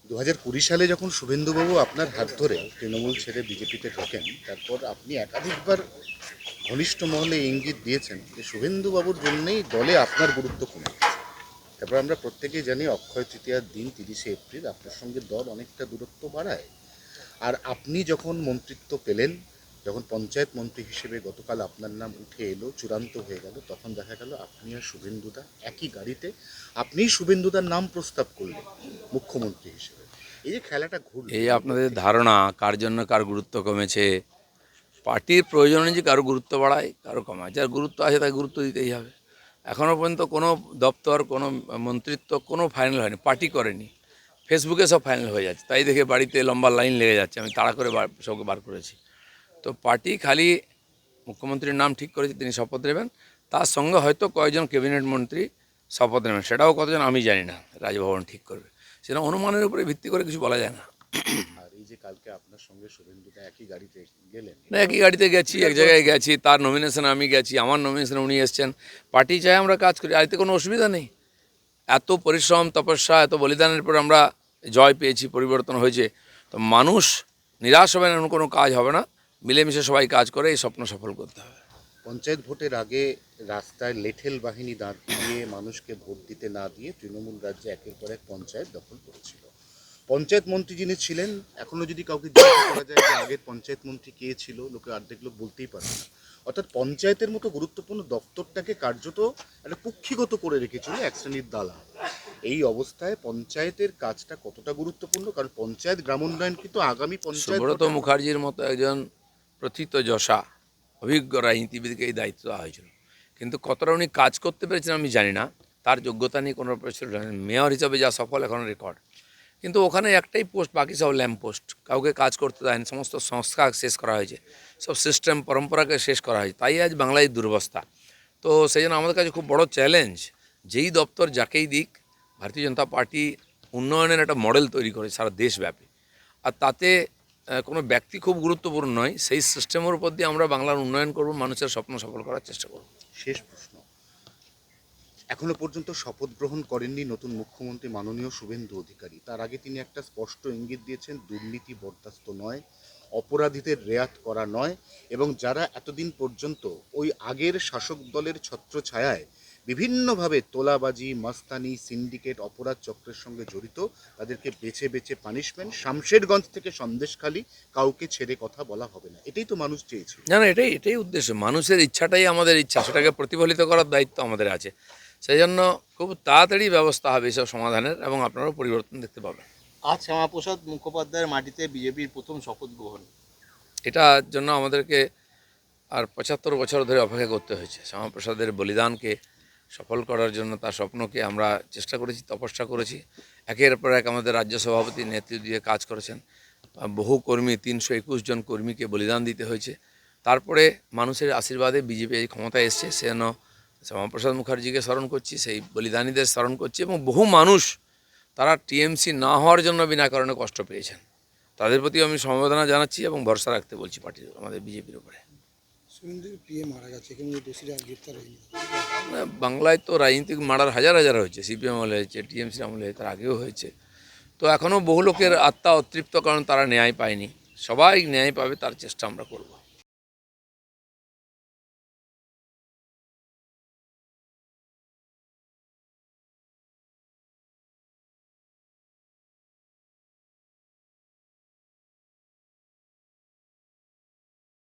2020 সালে যখন শুভেন্দুবাবু আপনার হাত ধরে তৃণমূল ছেড়ে বিজেপিতে ঢোকেন, তারপর আপনি একাধিকবার ঘনিষ্ঠ মহলে ইঙ্গিত দিয়েছেন যে শুভেন্দুবাবুর জন্যই দলে আপনার গুরুত্ব কমে গেছে। তারপর আমরা প্রত্যেকেই জানি অক্ষয় তৃতীয়ার দিন 30শে এপ্রিল আপনার সঙ্গে দল অনেকটা দূরত্ব বাড়ায়। আর আপনি যখন মন্ত্রিত্ব পেলেন, যখন পঞ্চায়েত মন্ত্রী হিসেবে গতকাল আপনার নাম উঠে এলো, চূড়ান্ত হয়ে গেল, তখন দেখা গেল আপনি আর শুভেন্দুদা একই গাড়িতে, আপনিই শুভেন্দুদার নাম প্রস্তাব করলেন মুখ্যমন্ত্রী হিসেবে। এই যে খেলাটা ঘুরল, এই আপনাদের ধারণা কার জন্য কার গুরুত্ব কমেছে। পার্টির প্রয়োজন যে কারো গুরুত্ব বাড়ায় কারো কমায়, যার গুরুত্ব আছে তাকে গুরুত্ব দিতেই হবে। এখনও পর্যন্ত কোনো দপ্তর কোনো মন্ত্রিত্ব কোনো ফাইনাল হয়নি, পার্টি করেনি, ফেসবুকে সব ফাইনাল হয়ে যাচ্ছে। তাই দেখে বাড়িতে লম্বা লাইন লেগে যাচ্ছে, আমি তাড়া করে সবকে বার করেছি। তো পার্টি খালি মুখ্যমন্ত্রীর নাম ঠিক করেছে, তিনি শপথ নেবেন, তার সঙ্গে হয়তো কয়েকজন ক্যাবিনেট মন্ত্রী শপথ নেবেন, সেটাও কতজন আমি জানি না, রাজভবন ঠিক করবে। সেটা অনুমানের উপরে ভিত্তি করে কিছু বলা যায় না। আর এই যে কালকে আপনার সঙ্গে শুভেন্দুদা একই গাড়িতে গেলেন, না, একই গাড়িতে গেছি, এক জায়গায় গেছি, তার নমিনেশনে আমি গেছি, আমার নমিনেশনে উনি এসছেন। পার্টি চাই আমরা কাজ করি, আর এতে কোনো অসুবিধা নেই। এত পরিশ্রম তপস্যা এত বলিদানের পর আমরা জয় পেয়েছি, পরিবর্তন হয়েছে। তো মানুষ নিরাশ হবে না, এমন কোনো কাজ হবে না। মিলেমিশে সবাই কাজ করে এই স্বপ্ন সফল করতে হবে। পঞ্চায়েত ভোটের আগে রাস্তায় লেঠেল বাহিনী দাঁড় করিয়ে মানুষকে ভোট দিতে না দিয়ে তৃণমূল রাজ্যে একের পর এক পঞ্চায়েত দখল করেছিল। পঞ্চায়েত মন্ত্রী যিনি ছিলেন, এখনো যদি কাউকে জিজ্ঞাসা করা যায় যে আগের পঞ্চায়েত মন্ত্রী কে ছিল, লোকে অর্ধেক লোক বলতেই পারে না। অর্থাৎ পঞ্চায়েতের মতো গুরুত্বপূর্ণ দপ্তরটাকে কার্যত একটা কুক্ষিগত করে রেখেছিল এক শ্রেণীর দালাল। এই অবস্থায় পঞ্চায়েতের কাজটা কতটা গুরুত্বপূর্ণ, কারণ পঞ্চায়েত গ্রামোন্নয়ন কিন্তু আগামী পঞ্চায়েত সুব্রত মুখার্জির মতো একজন প্রথিতযশা অভিজ্ঞ রাজনীতিবিদকে এই দায়িত্ব দেওয়া হয়েছিল, কিন্তু কতটা উনি কাজ করতে পেরেছেন আমি জানি না। তার যোগ্যতা নিয়ে কোনো প্রশ্ন নেই। মেয়র হিসাবে যা সফল এখন রেকর্ড, কিন্তু ওখানে একটাই পোস্ট, বাকি সব ল্যাম্প পোস্ট, কাউকে কাজ করতে দেয়নি। সমস্ত সংস্কার শেষ করা হয়েছে, সব সিস্টেম পরম্পরাকে শেষ করা হয়েছে, তাই আজ বাংলায় দুরবস্থা। তো সেই জন্য আমাদের কাছে খুব বড় চ্যালেঞ্জ, যেই দপ্তর যাকেই দিক, ভারতীয় জনতা পার্টি উন্নয়নের একটা মডেল তৈরি করে সারা দেশব্যাপী। আর তাতে কোনো ব্যক্তি খুব গুরুত্বপূর্ণ নয়, সেই সিস্টেমের উপর দিয়ে আমরা বাংলার উন্নয়ন করব, মানুষের স্বপ্ন সফল করার চেষ্টা করব। শেষ প্রশ্ন, এখনো পর্যন্ত শপথ গ্রহণ করেননি নতুন মুখ্যমন্ত্রী মাননীয় শুভেন্দু অধিকারী। তার আগে তিনি একটা স্পষ্ট ইঙ্গিত দিয়েছেন, দুর্নীতি বরদাস্ত নয়, অপরাধীদের রেয়াত করা নয়, এবং যারা এতদিন পর্যন্ত ওই আগের শাসক দলের ছত্রছায়ায় বিভিন্নভাবে তোলাবাজি, মাস্তানি, সিন্ডিকেট, অপরাধ চক্রের সঙ্গে জড়িত, তাদেরকে বেছে বেছে পানিশমেন্ট, শামশেরগঞ্জ থেকে সন্দেশখালি, কাউকে ছেড়ে কথা বলা হবে না। এটাই তো মানুষ চেয়েছিল। না না, এটাই উদ্দেশ্য, মানুষের ইচ্ছাটাই আমাদের ইচ্ছা, সেটাকে প্রতিফলিত করার দায়িত্ব আমাদের আছে। সেই জন্য খুব তাড়াতাড়ি ব্যবস্থা হবে এসব সমাধানের, এবং আপনারাও পরিবর্তন দেখতে পাবেন। আজ শ্যামাপ্রসাদ মুখোপাধ্যায়ের মাটিতে বিজেপির প্রথম শপথ গ্রহণ। এটার জন্য আমাদেরকে আর 75 বছর ধরে অপেক্ষা করতে হয়েছে। শ্যামাপ্রসাদের বলিদানকে সফল করার জন্য, তার স্বপ্নকে আমরা চেষ্টা করেছি, তপস্যা করেছি। একের পর এক আমাদের রাজ্য সভাপতি নেতৃত্ব দিয়ে কাজ করেছেন। বহু কর্মী, 321 জন কর্মীকে বলিদান দিতে হয়েছে। তারপরে মানুষের আশীর্বাদে বিজেপি এই ক্ষমতায় এসছে। সেজন্য শ্যামাপ্রসাদ মুখার্জিকে স্মরণ করছি, সেই বলিদানীদের স্মরণ করছি, এবং বহু মানুষ তারা টিএমসি না হওয়ার জন্য বিনা কারণে কষ্ট পেয়েছেন, তাদের প্রতি আমি সমবেদনা জানাচ্ছি এবং ভরসা রাখতে বলছি পার্টির, আমাদের বিজেপির উপরে। শুভেন্দুর পিএ মারা গেছে, এখানে দোষীরা গ্রেপ্তার হয়নি। বাংলায় তো রাজনীতিক মার্ডার হাজার হাজার হয়েছে, সিপিএম আমলে হয়েছে, টিএমসি আমলে হয়েছে, তার আগেও হয়েছে। তো এখনও বহু লোকের আত্মা অতৃপ্ত, কারণ তারা ন্যায় পায়নি। সবাই ন্যায় পাবে তার চেষ্টা আমরা করব।